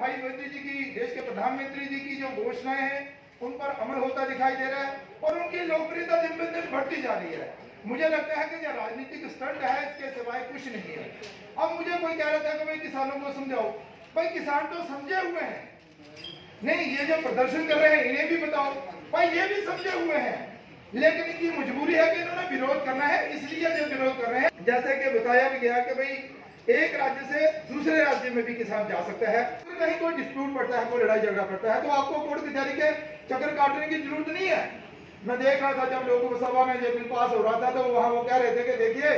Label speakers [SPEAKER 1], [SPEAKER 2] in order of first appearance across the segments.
[SPEAKER 1] भाई मोदी जी की, देश के प्रधानमंत्री जी की जो घोषणाएं हैं उन पर अमल होता दिखाई दे रहा है और उनकी लोकप्रियता दिन ब दिन बढ़ती जा रही है। मुझे लगता है कि यह राजनीतिक स्टंट है, इसके सिवाय कुछ नहीं है। अब मुझे कोई कह रहा था कि भाई किसानों को समझाओ, भाई किसान तो समझे हुए हैं, नहीं ये जो प्रदर्शन कर रहे हैं इन्हें भी बताओ, भाई ये भी समझे हुए हैं, लेकिन इनकी मजबूरी है कि इन्होंने विरोध करना है, इसलिए जो विरोध कर रहे हैं। जैसे कि बताया भी गया कि भाई एक राज्य से दूसरे राज्य में भी किसान जा सकता है, कहीं कोई डिस्प्यूट पड़ता है, कोई लड़ाई झगड़ा पड़ता है तो आपको कोर्ट कचहरी के चक्कर काटने की जरूरत नहीं है। मैं देख रहा था जब लोकसभा में जब बिल पास हो रहा था तो वहां वो कह रहे थे कि देखिए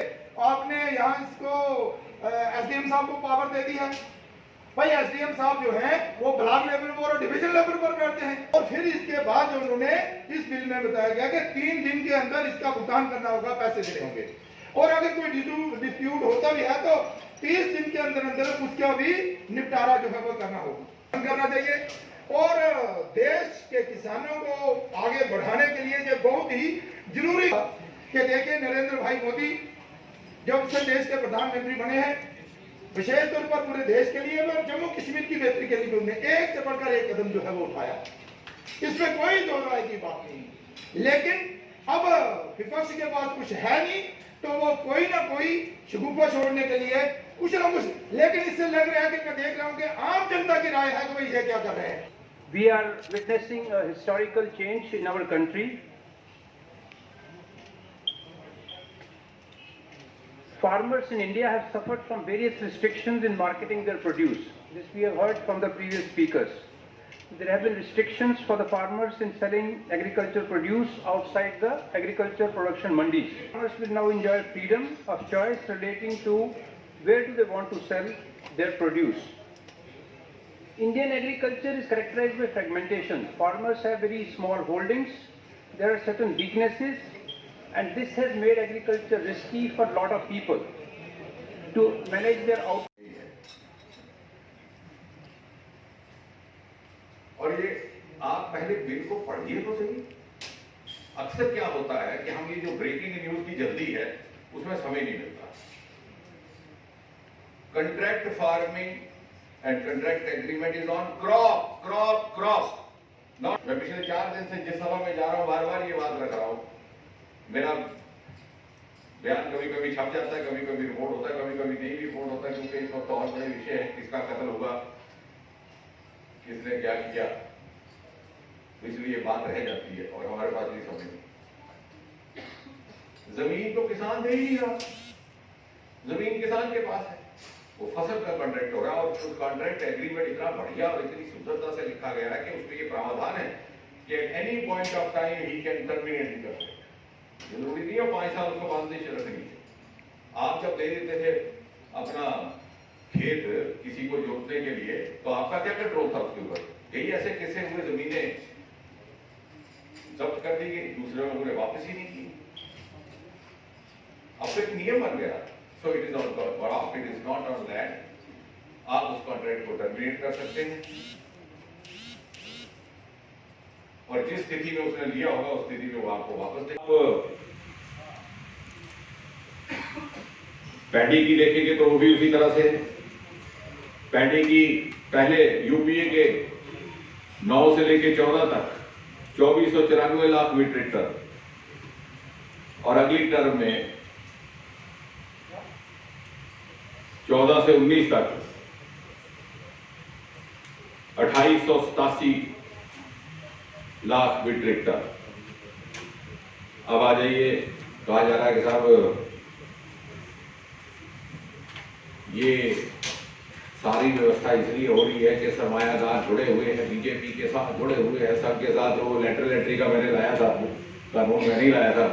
[SPEAKER 1] आपने यहाँ इसको एसडीएम साहब को पावर दे दी है। भाई एसडीएम साहब जो हैं वो ब्लॉक लेवल पर और डिविजन लेवल पर बैठते हैं, और फिर इसके बाद जो उन्होंने इस बिल में बताया गया कि 3 दिन के अंदर इसका भुगतान करना होगा, पैसे देने होंगे, और अगर कोई डिस्प्यूट होता भी है तो 30 दिन के अंदर अंदर उसका भी निपटारा जो है वो करना चाहिए। और देश के किसानों को आगे बढ़ाने के लिए ये बहुत ही जरूरी है कि देखिए नरेंद्र भाई मोदी जब से देश के प्रधानमंत्री बने हैं, विशेष तौर पर पूरे देश के लिए और जम्मू कश्मीर की बेहतरी के लिए उन्होंने एक से बढ़कर एक कदम जो है वो उठाया, इसमें कोई दो राय की बात नहीं। लेकिन अब विपक्ष के पास कुछ है नहीं तो वो कोई ना कोई शगुफा छोड़ने के लिए कुछ ना कुछ, लेकिन इससे लग रहा है कि मैं देख रहा हूं कि आम जनता की राय है कि भाई ये क्या कर रहे हैं।
[SPEAKER 2] We are witnessing a historical change in our country. Farmers in India have suffered from various restrictions in marketing their produce. This we have heard from the previous speakers. There have been restrictions for the farmers in selling agricultural produce outside the agriculture production mandis. Farmers will now enjoy freedom of choice relating to where do they want to sell their produce. Indian agriculture is characterized by fragmentation. Farmers have very small holdings. There are certain weaknesses, and this has made agriculture risky for a lot of people to manage their output.
[SPEAKER 3] और ये आप पहले bill को पढ़िए तो सही। अक्सर क्या होता है कि हम ये जो ब्रेकिंग न्यूज की जल्दी है उसमें समय नहीं मिलता। Contract farming and contract agreement is on crop. मैं पिछले 4 दिन से जिस सभा में जा रहा हूं बार बार ये बात रख रहा हूं। मेरा बयान कभी कभी छप जाता है, कभी कभी रिपोर्ट होता है, कभी कभी नहीं रिपोर्ट होता है, क्योंकि इस वक्त और बड़े विषय है, किसका कत्ल होगा, किसने क्या किया, तो इसलिए बात रह जाती है और हमारे पास नहीं समय नहीं। जमीन तो किसान दे ही रहा, जमीन किसान के पास है, वो फसल का कॉन्ट्रैक्ट हो रहा है और उस कॉन्ट्रैक्ट एग्रीमेंट इतना बढ़िया और इतनी सुंदरता से लिखा गया है कि उसमें ये प्रावधान है कि at any point of time he can terminate the contract. जरूरी नहीं है 5 साल उसको बांधने की जरूरत नहीं है। आप जब दे देते थे अपना खेत किसी को जोतने के लिए तो आपका क्या कंट्रोल था उसके ऊपर? कई ऐसे किस्से हुए जमीनें जब्त कर दी गई, दूसरे लोगों ने वापस ही नहीं की। अब एक नियम बन गया, so it is on crop, it is not on land. आप उस कॉन्ट्रैक्ट को टर्मिनेट कर सकते हैं और जिस स्थिति में उसने लिया होगा उस स्थिति में वो आपको वापस दे। पैडी की देखेंगे तो वो भी उसी तरह से पैडी की पहले यूपीए के 9 से लेके 14 तक 2494 लाख मीट्रिक टन और अगली टर्म में 14 से 19 तक 2887 लाख मीट्रिक टन। अब आ जाइए, कहा जा रहा है कि साहब ये सारी व्यवस्था इसलिए हो रही है कि सरमायादार जुड़े हुए हैं, बीजेपी के साथ जुड़े हुए हैं, सबके साथ। वो लेटरल एंट्री का मैंने लाया था, कानून मैं नहीं लाया था,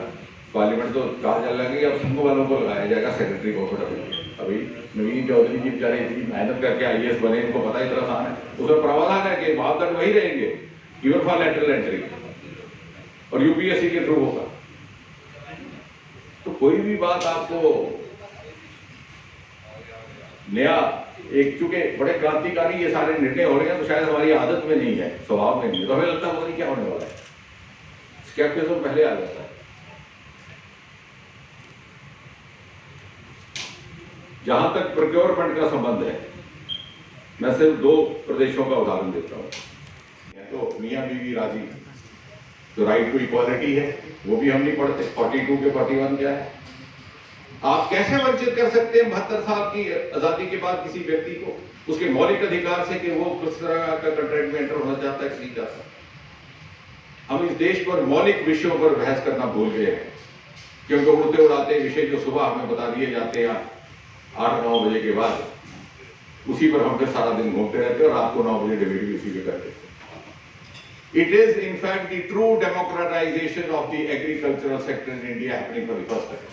[SPEAKER 3] पार्लियामेंट तो कहा जा लगा कि अब संघ वालों को लगाया जाएगा सेक्रेटरी को। अभी नवीन चौधरी जी बेचारे इतनी मेहनत करके आईएएस बने, इनको पता इतना आसान है, उसमें प्रावधान है कि मापदंड वही रहेंगे इवन फॉर लेटरल एंट्री और यूपीएससी के थ्रू होगा। तो कोई भी बात आपको नया एक, चूंकि बड़े क्रांतिकारी ये सारे निर्णय हो रहे हैं तो शायद हमारी आदत में नहीं है, स्वभाव में नहीं है, तो हमें लगता है नहीं क्या होने वाला है, स्केप्टिसिज्म पहले आ जाता है। जहां तक प्रोक्योरमेंट का संबंध है, मैं सिर्फ 2 प्रदेशों का उदाहरण देता हूँ। तो मियाँ बीवी राजी, तो राइट टू इक्वालिटी है, वो भी हम नहीं पढ़ते। 42 के 41 क्या है? आप कैसे वंचित कर सकते हैं 72 साल की आजादी के बाद किसी व्यक्ति को उसके मौलिक अधिकार से कि वो किस तरह का कंट्रैक्ट में एंटर होना चाहता है कि नहीं चाहता? हम इस देश पर मौलिक विषयों पर बहस करना भूल गए हैं, क्योंकि उड़ते उड़ाते विषय जो सुबह हमें बता दिए जाते हैं 8-9 बजे के बाद, उसी पर हम फिर सारा दिन घूमते रहते हैं और रात को 9 बजे डिबेट भी उसी पे करते हैं। It is in fact the true democratization of the agricultural sector in India happening for the first time.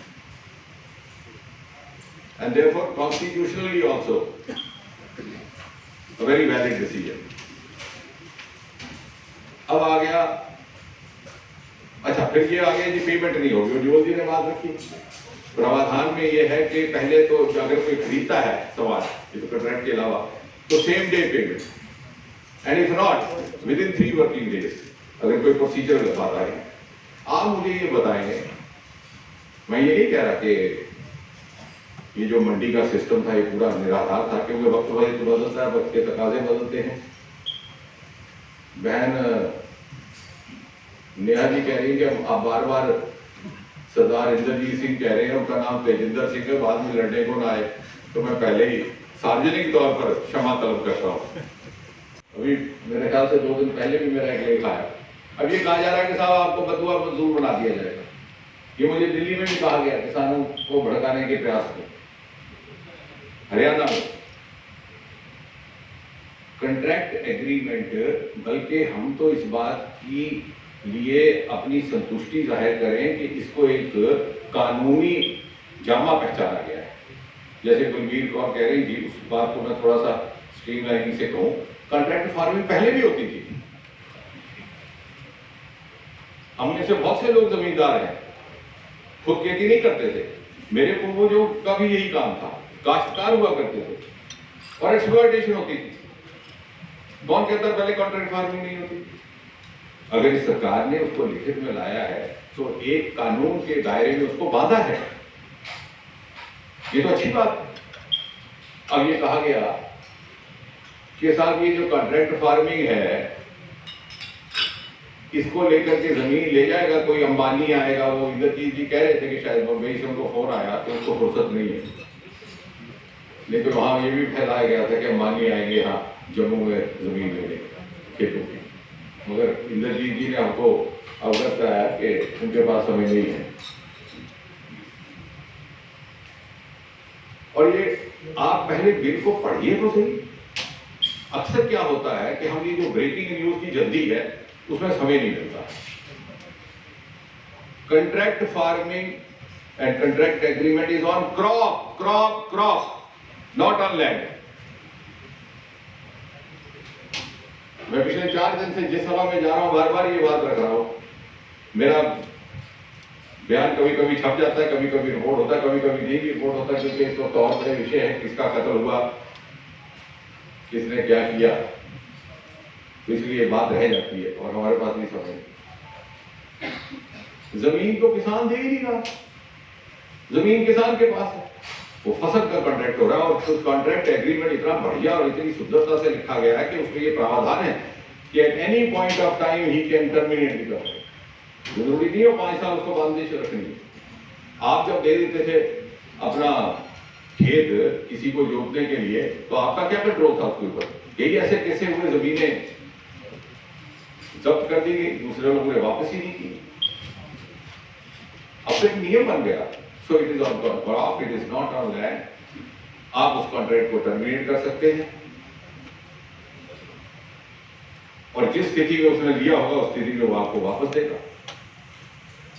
[SPEAKER 3] And therefore constitutionally also a very valid decision. अब आ गया, अच्छा फिर ये आ गया जी पेमेंट नहीं होगी, और जोल जी ने बात रखी। प्रावधान में ये है कि पहले तो अगर कोई खरीदता है सवाल ये तो कंट्रैक्ट के अलावा, तो same day payment, and if not with in 3 working days, अगर कोई प्रोसीजर बताता है। आप मुझे ये बताएं, मैं ये नहीं कह रहा कि ये जो मंडी का सिस्टम था ये पूरा निराधार था, क्योंकि वक्त बदलता है, वक्त के तकाजे बदलते हैं। बहन नेहा जी कह रही है कि आप बार बार सरदार इंद्रजीत सिंह कह रहे हैं, उनका नाम तेजिंदर सिंह है, बाद में लड़ने को ना आए, तो मैं पहले ही सार्वजनिक तौर पर क्षमा तलब करता हूँ। अभी मेरे ख्याल से 2 दिन पहले भी मेरा एक लेख आया। अब ये कहा जा रहा है कि साहब आपको बदुआ मंजूर बना दिया जाएगा। ये मुझे दिल्ली में भी कहा गया किसानों को भड़काने के प्रयास में। हरियाणा में कंट्रैक्ट एग्रीमेंट, बल्कि हम तो इस बात की लिए अपनी संतुष्टि जाहिर करें कि इसको एक कानूनी जामा पहचाना गया है। जैसे कुलवीर कौर कह रही थी, उस बात को मैं थोड़ा सा स्ट्रीमलाइनिंग से कहूं, कंट्रैक्ट फार्मिंग पहले भी होती थी। हमने से बहुत से लोग जमींदार हैं, खुद खेती नहीं करते थे, मेरे पूर्वजों का भी यही काम था, काश्तकार हुआ करते थे और एक्सप्लॉयटेशन होती थी। कौन कहता पहले कॉन्ट्रैक्ट फार्मिंग नहीं होती? अगर इस सरकार ने उसको लिखित में लाया है तो एक कानून के दायरे में उसको बांधा है, ये तो अच्छी बात है। अब ये कहा गया कि साहब ये जो कॉन्ट्रैक्ट फार्मिंग है इसको लेकर के जमीन ले जाएगा कोई, अंबानी आएगा। वो इंद्रजीत जी कह रहे थे कि शायद बम्बई से उनको फोन आया तो उनको फुर्सत नहीं है, लेकिन वहां ये भी फैलाया गया था कि अंबानी आएंगे यहाँ जम्मू में जमीन लेने खेतों की, मगर इंद्रजीत जी ने हमको अवगत कराया कि उनके पास समय नहीं है। और ये आप पहले बिल को पढ़िए तो सही। अक्सर क्या होता है कि हम ये जो ब्रेकिंग न्यूज की जल्दी है उसमें समय नहीं मिलता। Contract farming and contract agreement is on crop, not on land. मैं पिछले 4 दिन से जिस सभा में जा रहा हूं बार बार ये बात रख रहा हूं। मेरा बयान कभी कभी छप जाता है, कभी कभी रिपोर्ट होता है, कभी कभी नहीं भी रिपोर्ट होता है, क्योंकि इस वक्त और बड़े विषय है, किसका कत्ल हुआ, किसने क्या किया, तो इसलिए बात रह जाती है और हमारे पास नहीं समय। जमीन तो किसान दे ही नहीं रहा, जमीन किसान के पास है, वो फसल का कॉन्ट्रैक्ट हो रहा है और उस कॉन्ट्रैक्ट एग्रीमेंट इतना बढ़िया और इतनी सुंदरता से लिखा गया है कि उसमें ये प्रावधान है कि at any point of time he can terminate the contract. जरूरी नहीं हो 5 साल उसको बांधे से रखनी। आप जब दे देते थे अपना खेत किसी को जोतने के लिए तो आपका क्या कंट्रोल था उसके ऊपर? यही ऐसे कैसे हुए जमीनें जब्त कर दी गई, दूसरे लोगों ने वापस ही नहीं की। अब तो एक नियम बन गया, so it is on crop, it is not on land. आप उस कॉन्ट्रैक्ट को टर्मिनेट कर सकते हैं और जिस स्थिति में उसने लिया होगा उस स्थिति में वो आपको वापस देगा।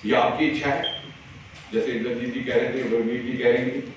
[SPEAKER 3] यह आपकी इच्छा है, जैसे इंद्रजीत जी कह रहे थे, गुरमीत जी कह रही थी।